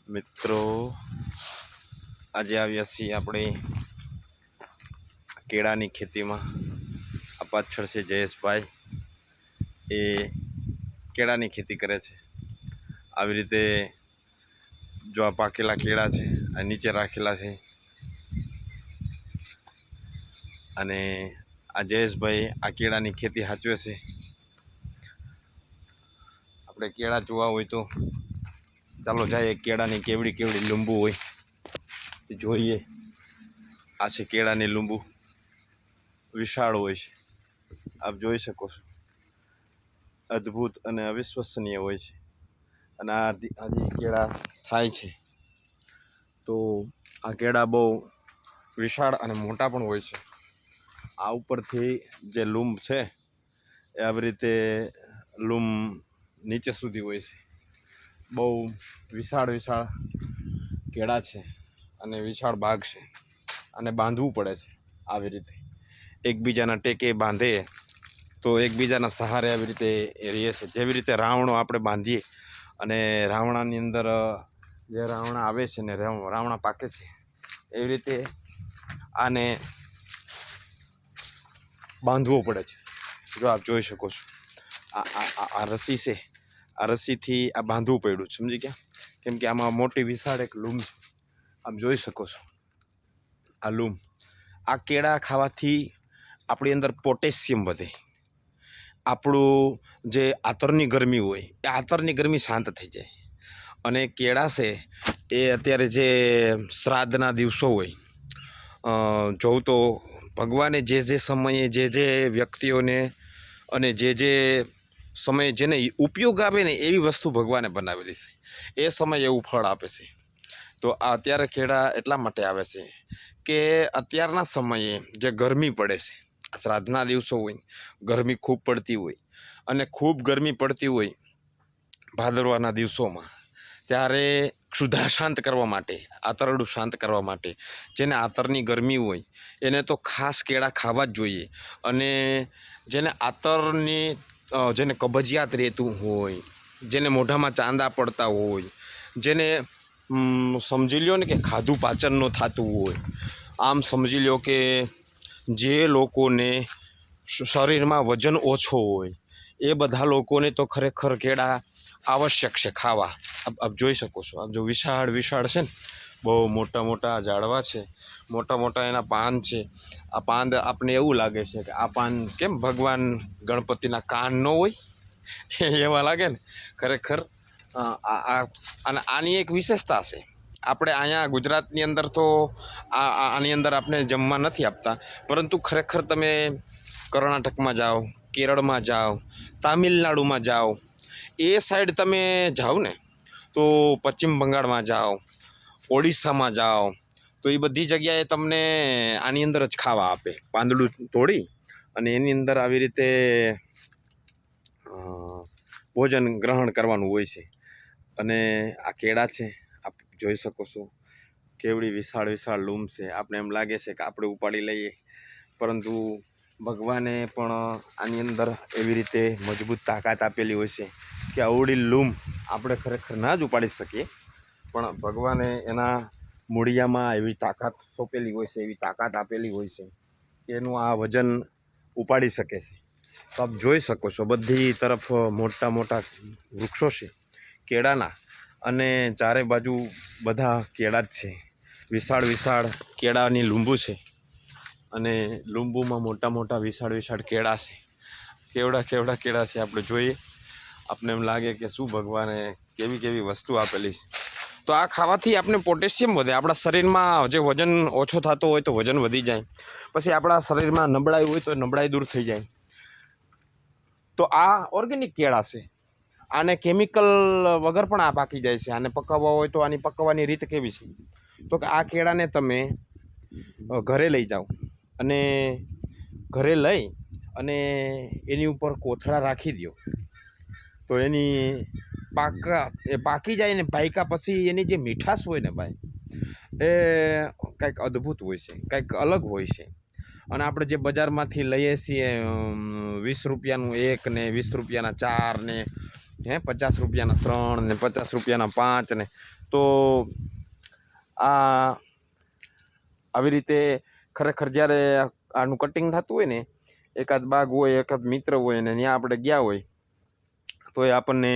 મિત્રો આજે આવ્યા છીએ આપણે કેળાની ખેતીમાં. આ પાછળ છે જયેશભાઈ, એ કેળાની ખેતી કરે છે. આવી રીતે જો આ પાકેલા કેળા છે આ નીચે રાખેલા છે, અને આ જયેશભાઈ આ કેળાની ખેતી સાચવે છે. આપણે કેળા જોવા હોય તો ચાલો જાય, કેળાની કેવડી કેવડી લીંબુ હોય જોઈએ. આ છે કેળાની લીંબુ, વિશાળ હોય છે, આપ જોઈ શકો છો. અદ્ભુત અને અવિશ્વસનીય હોય છે. અને આજે કેળા થાય છે તો આ કેળા બહુ વિશાળ અને મોટા પણ હોય છે. આ ઉપરથી જે લૂમ છે એ આવી રીતે લૂમ નીચે સુધી હોય છે. બહુ વિશાળ વિશાળ કેળા છે અને વિશાળ બાગ છે. અને બાંધવું પડે છે આવી રીતે, એકબીજાના ટેકે બાંધે તો એકબીજાના સહારે આવી રીતે એ રહે છે. જેવી રીતે રાવણો આપણે બાંધીએ અને રાવણાની અંદર જે રાવણા આવે છે ને રાવણા પાકે છે, એવી રીતે આને બાંધવો પડે છે. જો આપ જોઈ શકો છો, આ રસ્સી છે, આ રસ્સીથી આ બાંધવું પડ્યું, સમજી ગયા? કેમ કે આમાં મોટી વિશાળ એક લૂમ છે, આપ જોઈ શકો છો. આ લૂમ, આ કેળા ખાવાથી આપણી અંદર પોટેશિયમ વધે. આપણું જે આંતરની ગરમી હોય એ આંતરની ગરમી શાંત થઈ જાય. અને કેળા છે એ અત્યારે જે શ્રાદ્ધના દિવસો હોય, જોઉં તો ભગવાને જે જે સમયે જે જે વ્યક્તિઓને અને જે સમયે જેને ઉપયોગ આવે ને એવી વસ્તુ ભગવાને બનાવેલી છે. એ સમયે એવું ફળ આપે છે. તો આ અત્યારે કેળા એટલા માટે આવે છે કે અત્યારના સમયે જે ગરમી પડે છે, શ્રાદ્ધના દિવસો હોય, ગરમી ખૂબ પડતી હોય, અને ખૂબ ગરમી પડતી હોય ભાદરવાના દિવસોમાં, ત્યારે ક્ષુધા શાંત કરવા માટે, આંતરડું શાંત કરવા માટે, જેને આંતરની ગરમી હોય એને તો ખાસ કેળા ખાવા જ જોઈએ. અને જેને આંતરની જેને કબજિયાત રહેતું હોય, જેને મોઢામાં ચાંદા પડતા હોય, જેને સમજી લ્યો ને કે ખાધું પાચન ન થતું હોય, આમ સમજી લ્યો કે જે લોકોને શરીરમાં વજન ઓછો હોય, એ બધા લોકોને તો ખરેખર કેળા આવશ્યક છે ખાવા. આપ જોઈ શકો છો. આપ જો વિશાળ વિશાળ છે ને, બહુ મોટા મોટા ઝાડવા છે, મોટા મોટા એના પાન છે. આ પાન આપણે એવું લાગે છે કે આ પાન કેમ ભગવાન ગણપતિના કાન ન હોય એવા લાગે ને ખરેખર. અને આની એક વિશેષતા છે. આપણે અહીંયા ગુજરાતની અંદર તો આની અંદર આપણે જમવા નથી આપતા, પરંતુ ખરેખર તમે કર્ણાટકમાં જાઓ, કેરળમાં જાઓ, તામિલનાડુમાં જાઓ, એ સાઈડ તમે જાઓ ને, તો પશ્ચિમ બંગાળમાં જાઓ, ઓડિશામાં જાઓ, તો એ બધી જગ્યાએ તમને આની અંદર જ ખાવા આપે. પાંદડું તોડી અને એની અંદર આવી રીતે ભોજન ગ્રહણ કરવાનું હોય છે. અને આ કેળા છે, આપ જોઈ શકો છો કેવડી વિશાળ વિશાળ લૂમ છે. આપણે એમ લાગે છે કે આપણે ઉપાડી લઈએ, પરંતુ ભગવાને પણ આની અંદર એવી રીતે મજબૂત તાકાત આપેલી હોય છે કે અવળી લૂમ આપણે ખરેખર ના જ ઉપાડી શકીએ, પણ ભગવાને એના મૂળિયામાં એવી તાકાત સોંપેલી હોય છે, એવી તાકાત આપેલી હોય છે કે એનું આ વજન ઉપાડી શકે છે. તો આપ જોઈ શકો છો બધી તરફ મોટા મોટા વૃક્ષો છે કેળાના, અને ચારે બાજુ બધા કેળા જ છે. વિશાળ વિશાળ કેળાની લૂંબુ છે, અને લૂંબુમાં મોટા મોટા વિશાળ વિશાળ કેળા છે. કેવડા કેવડા કેળા છે આપણે જોઈએ, આપણે એમ લાગે કે શું ભગવાને કેવી કેવી વસ્તુ આપેલી છે. તો આ ખાવાથી આપણે પોટેશિયમ વધે. આપણા શરીરમાં જે વજન ઓછો થતો હોય તો વજન વધી જાય. પછી આપણા શરીરમાં નબળાઈ હોય તો નબળાઈ દૂર થઈ જાય. તો આ ઓર્ગેનિક કેળા છે. આને કેમિકલ વગર પણ આ પાકી જાય છે. આને પકવવા હોય તો આની પકવવાની રીત કેવી છે, તો કે આ કેળાને તમે ઘરે લઈ જાઓ, અને ઘરે લઈ અને એની ઉપર કોથળા રાખી દો, તો એની પાકી જાય ને, પાક્યા પછી એની જે મીઠાશ હોય ને ભાઈ, એ કંઈક અદ્ભુત હોય છે, કંઈક અલગ હોય છે. અને આપણે જે બજારમાંથી લઈએ છીએ 20 રૂપિયાનું 1 ને 20 રૂપિયાના 4 ને હે 50 રૂપિયાના 3 ને 50 રૂપિયાના 5 ને. તો આ આવી રીતે ખરેખર જ્યારે આનું કટિંગ થતું હોય ને, એકાદ બાગ હોય, એકાદ મિત્ર હોય ને ત્યાં આપણે ગયા હોય તો એ આપણને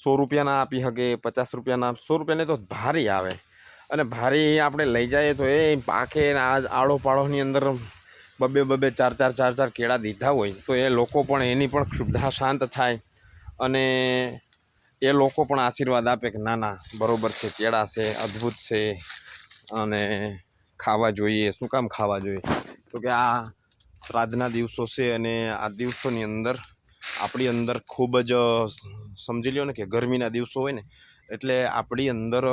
100 રૂપિયાના આપી શકે, 50 રૂપિયાના. 100 રૂપિયાને તો ભારી આવે, અને ભારી આપણે લઈ જઈએ તો એ પાકે આડો પાડોની અંદર બબે 4 કેળા દીધા હોય તો એ લોકો પણ એની પણ ક્ષુબ્ધા શાંત થાય, અને એ લોકો પણ આશીર્વાદ આપે કે ના ના બરાબર છે, કેળા છે, અદ્ભુત છે, અને ખાવા જોઈએ. શું કામ ખાવા જોઈએ? તો કે આ શ્રાદ્ધના દિવસો છે, અને આ દિવસોની અંદર આપણી અંદર ખૂબ જ સમજી લ્યો ને કે ગરમીના દિવસો હોય ને, એટલે આપણી અંદર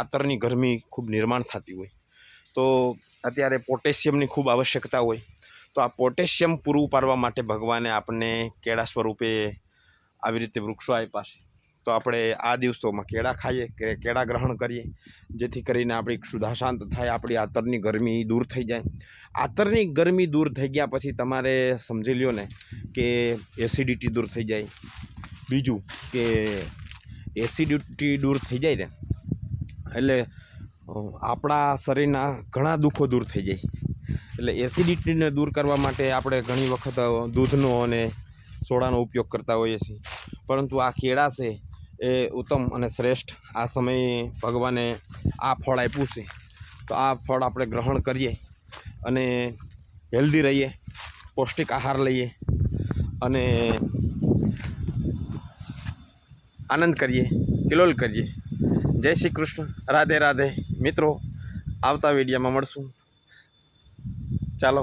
આતરની ગરમી ખૂબ નિર્માણ થતી હોય. તો અત્યારે પોટેશિયમની ખૂબ આવશ્યકતા હોય. તો આ પોટેશિયમ પૂરું પાડવા માટે ભગવાને આપણને કેળા સ્વરૂપે આવી રીતે વૃક્ષો આપ્યા છે. તો આપણે આ દિવસોમાં કેળા ખાઈએ, કે કેળા ગ્રહણ કરીએ, જેથી કરીને આપણી ક્ષુધા શાંત થાય, આપણી આતરની ગરમી દૂર થઈ જાય. આતરની ગરમી દૂર થઈ ગયા પછી તમારે સમજી લ્યો ને કે એસિડિટી દૂર થઈ જાય. બીજું કે એસિડિટી દૂર થઈ જાય ને એટલે આપણા શરીરના ઘણા દુઃખો દૂર થઈ જાય. એટલે એસિડિટીને દૂર કરવા માટે આપણે ઘણી વખત દૂધનો અને સોડાનો ઉપયોગ કરતા હોઈએ છીએ, પરંતુ આ કેળા છે એ ઉત્તમ અને શ્રેષ્ઠ આ સમયે ભગવાને આ ફળ આપ્યું છે. તો આ ફળ આપણે ગ્રહણ કરીએ અને હેલ્ધી રહીએ, પૌષ્ટિક આહાર લઈએ અને આનંદ કરીએ, કિલોલ કરીએ. જય શ્રી કૃષ્ણ, રાધે રાધે. મિત્રો, આવતા વિડીયોમાં મળશું. ચાલો.